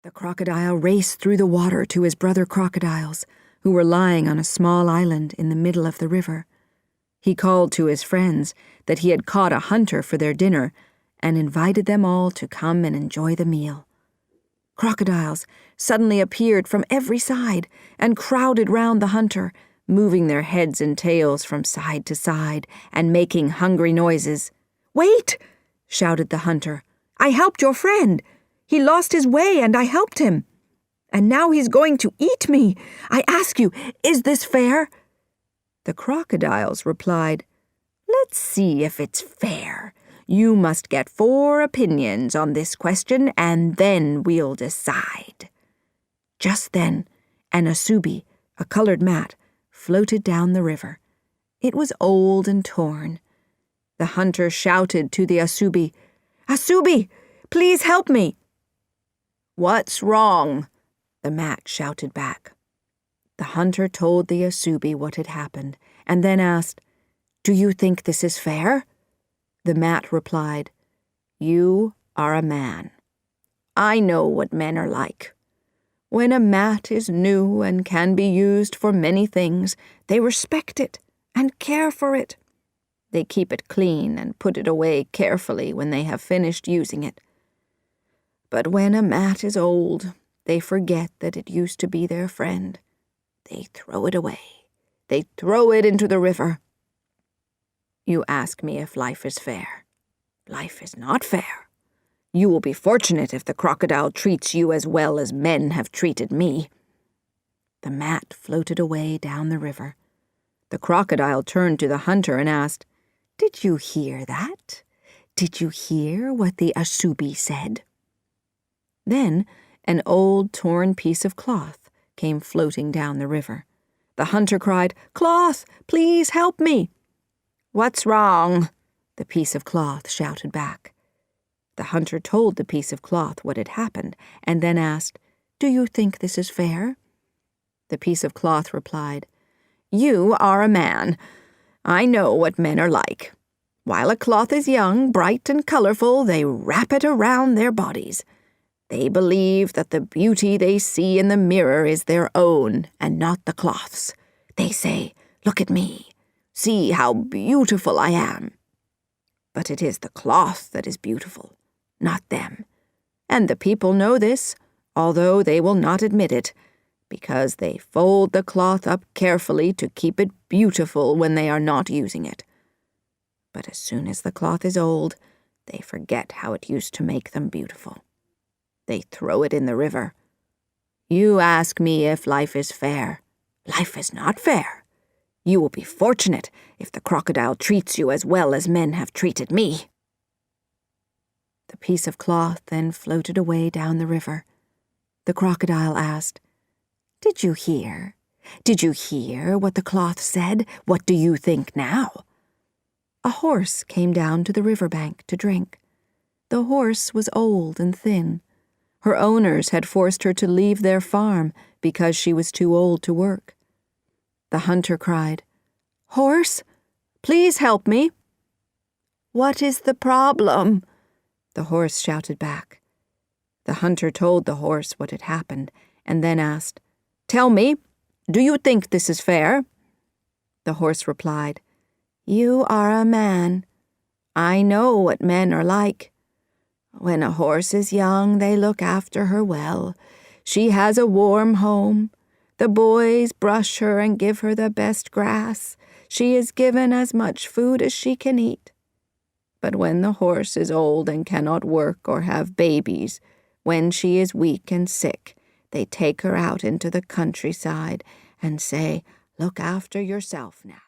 The crocodile raced through the water to his brother crocodiles, who were lying on a small island in the middle of the river. He called to his friends that he had caught a hunter for their dinner and invited them all to come and enjoy the meal. Crocodiles suddenly appeared from every side and crowded round the hunter, moving their heads and tails from side to side and making hungry noises. "Wait!" shouted the hunter. "I helped your friend. He lost his way and I helped him. And now he's going to eat me. I ask you, is this fair?" The crocodiles replied, "Let's see if it's fair. You must get 4 opinions on this question, and then we'll decide." Just then, an asubi, a colored mat, floated down the river. It was old and torn. The hunter shouted to the asubi, "Asubi, please help me." "What's wrong?" the mat shouted back. The hunter told the asubi what had happened, and then asked, "Do you think this is fair?" The mat replied, "You are a man. I know what men are like. When a mat is new and can be used for many things, they respect it and care for it. They keep it clean and put it away carefully when they have finished using it. But when a mat is old, they forget that it used to be their friend. They throw it away. They throw it into the river. You ask me if life is fair. Life is not fair. You will be fortunate if the crocodile treats you as well as men have treated me." The mat floated away down the river. The crocodile turned to the hunter and asked, "Did you hear that? Did you hear what the asubi said?" Then an old torn piece of cloth came floating down the river. The hunter cried, "Cloth, please help me." "What's wrong?" the piece of cloth shouted back. The hunter told the piece of cloth what had happened, and then asked, "Do you think this is fair?" The piece of cloth replied, "You are a man. I know what men are like. While a cloth is young, bright, and colorful, they wrap it around their bodies. They believe that the beauty they see in the mirror is their own and not the cloth's. They say, 'Look at me. See how beautiful I am.' But it is the cloth that is beautiful, not them. And the people know this, although they will not admit it, because they fold the cloth up carefully to keep it beautiful when they are not using it. But as soon as the cloth is old, they forget how it used to make them beautiful. They throw it in the river. You ask me if life is fair. Life is not fair. You will be fortunate if the crocodile treats you as well as men have treated me." The piece of cloth then floated away down the river. The crocodile asked, "Did you hear? Did you hear what the cloth said? What do you think now?" A horse came down to the riverbank to drink. The horse was old and thin. Her owners had forced her to leave their farm because she was too old to work. The hunter cried, "Horse, please help me." "What is the problem?" the horse shouted back. The hunter told the horse what had happened and then asked, "Tell me, do you think this is fair?" The horse replied, "You are a man. I know what men are like. When a horse is young, they look after her well. She has a warm home. The boys brush her and give her the best grass. She is given as much food as she can eat. But when the horse is old and cannot work or have babies, when she is weak and sick, they take her out into the countryside and say, 'Look after yourself now.'"